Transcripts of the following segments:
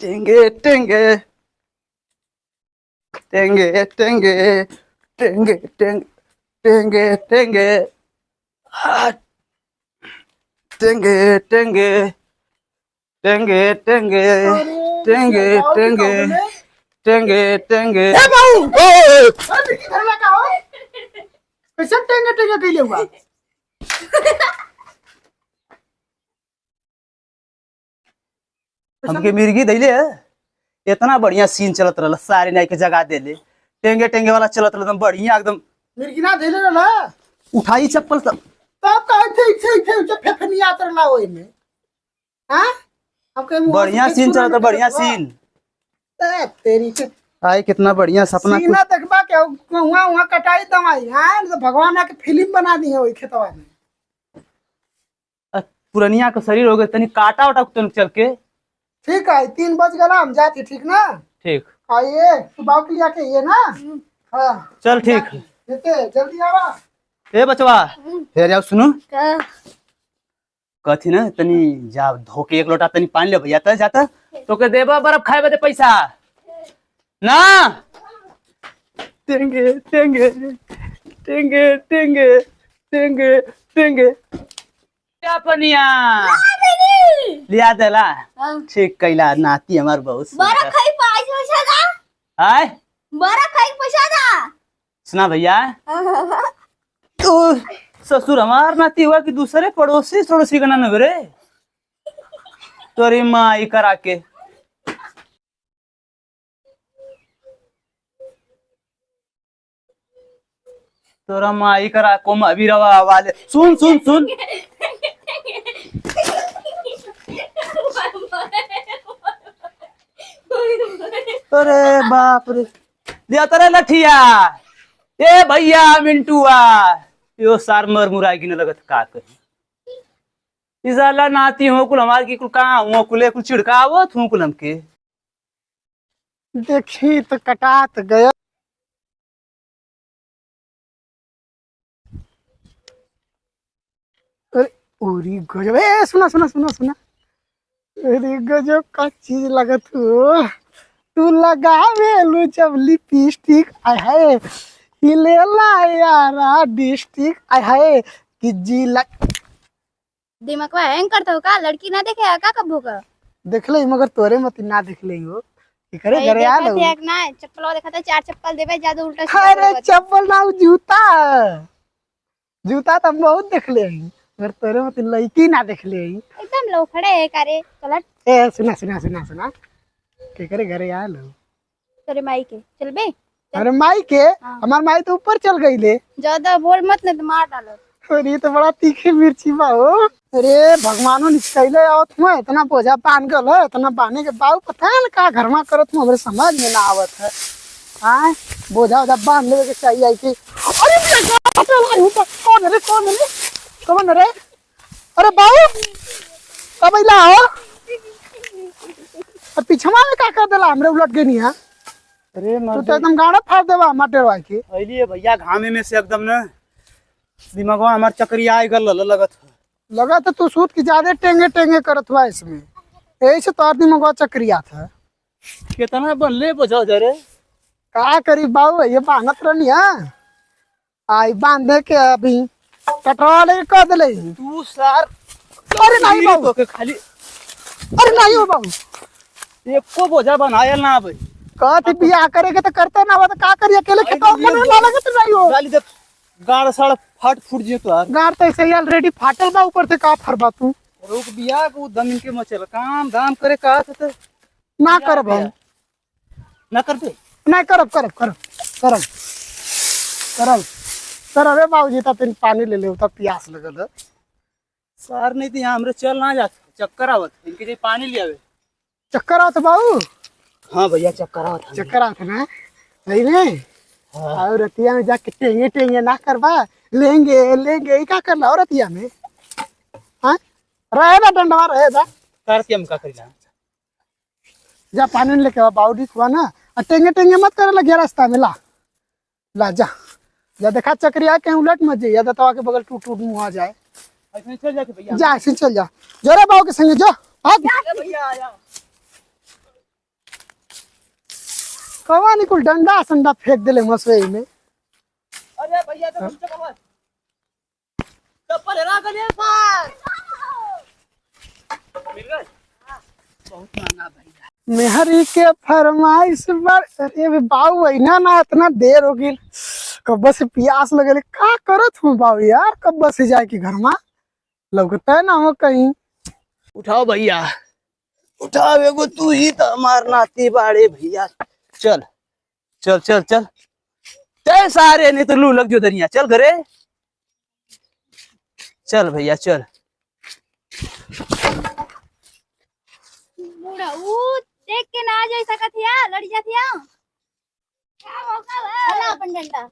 टेंगे टेंगे टेंगे टेंगे टेंगे टेंगे टेंगे टेंगे टेंगे टेंगे टेंगे टेंगे टेंगे टेंगे टेंगे टेंगे ए बाऊ अरे घर लगा हो कैसे टेंगे टेंगे कइले हुआ हमके मिर्गी दैले है इतना बढ़िया सीन चलत रहल सारे नाई के जगह देले टेंगे टेंगे वाला चलत रहल एकदम बढ़िया एकदम मिर्गिना देले रहला उठाई चप्पल सब तब का थे फेफनिया तरला ओइ में हां हमके बढ़िया सीन चलत बढ़िया सीन तेरी के आई कितना बढ़िया सपना सीना देखबा के वहां कटाई दवाई हां तो भगवान के फिल्म बना दी है ओइ खेतवा में पुरनिया का शरीर हो गए तनी काटा उटा तुम चल के ठीक है 3 बज गला हम जाती ठीक ना ठीक आइए सुबह के लिए के ये ना हां चल ठीक देते जल्दी आवा ए बचवा फिर जाओ सुनो कथी ना तनी जा धोके एक लोटा तनी पानी ले भैया त जाता तो के देबा बर्फ खाए बदे पैसा ना टेंगे टेंगे टेंगे टेंगे टेंगे टेंगे क्या पनिया लिया देला ठीक कैला नाती हमार बहुत बड़ा खाई पैसा दा हाय बड़ा खाई पैसा दा सुना भैया तो ससुर हमार नाती हुआ कि दूसरे पड़ोसी का नाम रे तोरी माई करा के तोरा माई करा को अभी रवा वाले सुन सुन सुन अरे बाप रे लिया तेरे लठिया ए भैया मिंटुआ यो सार मर मुराई की न लगत का कही इजाला नाती हो कुल हमार की कुल कहां हो कुले कुल छिड़कावो थू कुल हमके देखी तो कटात गया अरे ओरी गजब ए सुना सुना सुना सुना अरे गजब का चीज लगत हो तू लगावेलू जब लिपस्टिक आय है हिलेला यारा डिस्ट्रिक्ट आय है कि जी लग दिमाग में हैंग करता हो का लड़की ना देखे का कब होगा देख ले मगर तोरे मत ना देख ले हो कि करे घरे आ लो देख ना चप्पल देखा था 4 चप्पल देबे ज्यादा उल्टा अरे चप्पल ना जूता जूता तो बहुत देख ले मगर तोरे मत लड़की ना देख ले एकदम लो खड़े है कारे कलट ए सुना सुना सुना सुना के करे घरे आ लो तेरे माई के चल बे अरे माई के हमार माई तो ऊपर चल गई ले ज्यादा बोल मत नहीं तो मार डालो अरे तो बड़ा तीखी मिर्ची बा हो अरे भगवानो निकले आवत हुआ इतना बोझा पान गल है इतना पानी के बाऊ पता है का घर में करत हूँ हमरे समझ में ना आवत है हाँ बोझा वोझा बांध लेवे के चाहिए आई की अरे कौन रे अरे बाऊ कब इला हो और पीछे में का कर देला हमरे उलट गई नहीं है अरे तू तो एकदम गाड़ा फाड़ देवा मटेरवा की अइलिए भैया घामे में से एकदम न दिमागवा हमार चक्रिया आई गल लगत लगा तो तू सूत की ज्यादा टेंगे टेंगे करत हुआ इसमें यही से तोर दिमागवा चक्रिया था कितना बनले बजा जरे का करी बाबू ये बांधत रहनी है आई बांधे के अभी कटवा ले कर दे तू सार अरे नहीं बाबू के खाली अरे नहीं हो बाबू एको बोझा बनायल ना भाई कहते बियाह करेगे तो करते ना हो तो का करिए अकेले खेतों में ना लगे तो नहीं हो गाली दे गाड़ साड़ फट फुट जे तो यार गाड़ तो ऐसे ही ऑलरेडी फाटल बा ऊपर से का फरबा तू रुक बिया को दम के मचल काम दाम करे का तो ना करब हम ना करते नहीं करब करब करब करब करब करब रे बाबूजी तो तेन पानी ले ले तो प्यास लगल है सार नहीं तो यहाँ हमरे चल ना जात चक्कर आवत इनके जे पानी ले आवे चक्कर आवत बाबू हाँ भैया चक्कर आवत चक्कर आवत ना नहीं नहीं और रतिया में जाके टेंगे टेंगे ना करवा लेंगे लेंगे ये क्या करना और रतिया में हाँ रहेगा डंडवा रहेगा कर के हम का करिला जा पानी लेके आ बाउडी खुआ ना और टेंगे टेंगे मत करे लगे रास्ता में ला ला जा जा देखा चक्रिया के उलट मत जाइए दतवा के बगल टूट टूट मुँह आ जाए ऐसे चल जाके भैया जा ऐसे चल जा जरा बाबू के संगे जो भाग भैया आया कवा नहीं कुल डंडा संडा फेंक दिले मसवे में। अरे भैया तो तुमसे कहो चप्पल हेरा कर सर मिल गए बहुत महंगा भैया। मेहरी के फरमाइश पर अरे वे बाऊ ना ना इतना देर हो गई कब से प्यास लगेले का करत हूँ बाऊ यार कब से जाए कि घर में लगता है ना हो कहीं। उठाओ भैया उठाओ एगो तू ही तो हमार नाती बाड़े भैया। चल चल चल चल चल सारे नहीं तो लू लग जो दरिया चल घरे चल भैया चल। देख के ना जा सकत हिया लड़ जात हिया हला अपन डंडा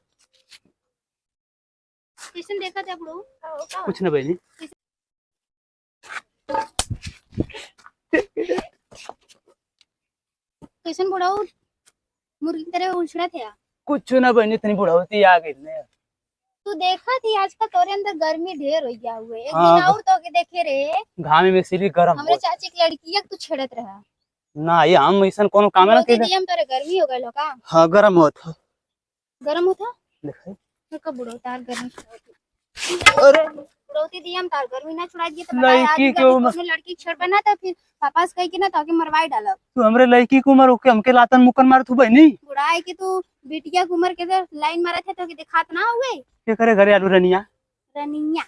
किसन देखा था बुढ़ऊ कुछ ना बहनी किसन बुढ़ऊ मुर्गी की तरह उछड़ा थे कुछ ना बहनी इतनी बुढ़ावती आ गई ने। तू देखा थी आज का तोरे अंदर गर्मी ढेर हो गया हुए एक हाँ, दिन और तो के देखे रे घामे में सिली गरम हमरे चाची की लड़की तू छेड़त रहा ना ये हम ऐसा कोनो काम ना बोलती के थी हम तोरे गर्मी हो गइल हो का हाँ गरम होत गरम होता देखै तो कब बुढ़ऊ तार गर्मी अरे बुढ़ौती दी हम तार गर्मी ना छुड़ा दिए तो लड़की के उम्र लड़की छेड़ बना तो फिर पापा से कह के ना ताकि मरवाई डालब तू हमरे लड़की की उम्र होके हमके लातन मुकन मार तू बहनी बुढ़ाई की तू बिटिया की उम्र के इधर लाइन मारा थे तो कि दिखात ना हुए के करे घरे आलू रनिया रनिया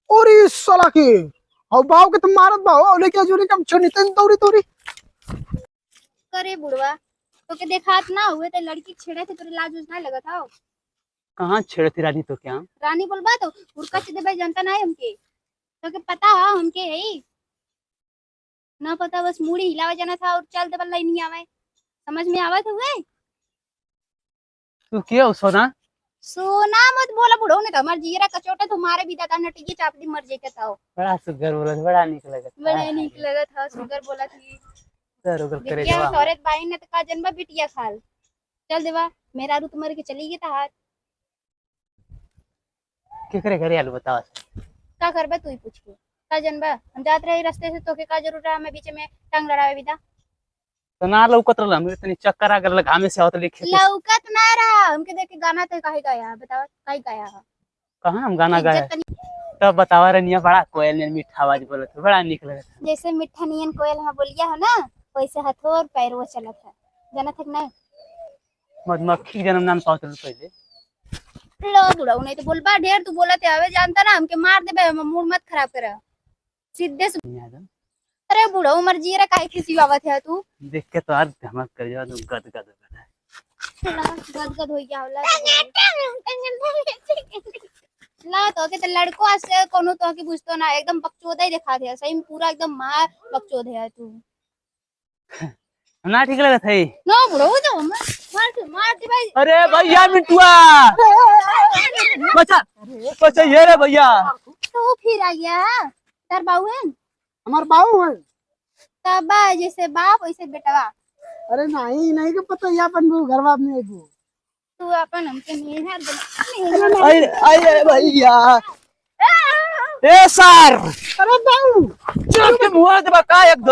और इस साला के और बाऊ के तुम मारत बाऊ और लेके जोरी कम छोनी तन तोरी तोरी करे बुढ़वा तो के दिखात ना हुए तो लड़की छेड़े थे तेरे लाज ना लगा था कहाँ छेड़ती रानी तो क्या रानी बोलबा तो उड़का चिदे भाई जनता ना है हमके तो के पता है हमके है ना पता बस मुड़ी हिलावा जाना था और चल दे बल्ला नहीं आवे समझ में आवत हुए तू क्या सोना सोना मत बोला बुढ़ो ने तो हमार जीरा कचोटा तुम्हारे भी दादा नटिए चापड़ी मर जेके था बड़ा सुगर बोला बड़ा निक लगत बड़ा निक लगा था सुगर बोला थी सर उगर करे बिटिया जवा औरत बाई ने तो का जन्म बिटिया खाल चल देवा मेरा रुत मर के चली गई था हाथ के करे घरे आलू बतावा का करबे तू ही पूछ के का जनबा हम जात रहे रास्ते से तो के का जरूर रहा मैं बीच में टांग लड़ावे बिदा तो ना लौकत रहल हमरे तनी चक्कर आ गल घामे से आवत लिखे लौकत ना रहा हमके देख के गाना तो काहे गाया बताओ काहे गाया है कहां हम गाना गाए इज्जत तनी- तब बतावा रनिया बड़ा कोयल ने मीठा आवाज बोलत बड़ा निक लगत जैसे मिठा नियन कोयल हां बोलिया हो ना वैसे हथोर पैरवा चलत है जानत है कि नहीं मधुमक्खी जन्म नाम पावत पहले लो बुढ़ऊ नहीं तो बोलबा ढेर तू बोलते आवे जानता ना हमके मार देबे हम मूड मत खराब कर सीधे से अरे बुढ़ऊ मर जी रे काहे खिसी आवत है तू देख के तो आज धमक कर जा तू गद गद गदगद हो गया होला ला तो के लड़को से कोनो तो के बुझतो ना एकदम बकचोदा ही दिखा दे सही में पूरा एकदम मार बकचोद है तू ना ठीक लगत है नो बुढ़ऊ तो मार दे भाई अरे भैया मिंटुआ बचा बचा ये रे भैया तो फिर आ गया तार बाऊ है हमार बाऊ है तब जैसे बाप वैसे बेटवा अरे नहीं नहीं के पता या अपन घर बाप में एगो तू अपन हमके मेहर बना अरे अरे भैया ए सर अरे बाऊ चल के मुंह दबा का एकदम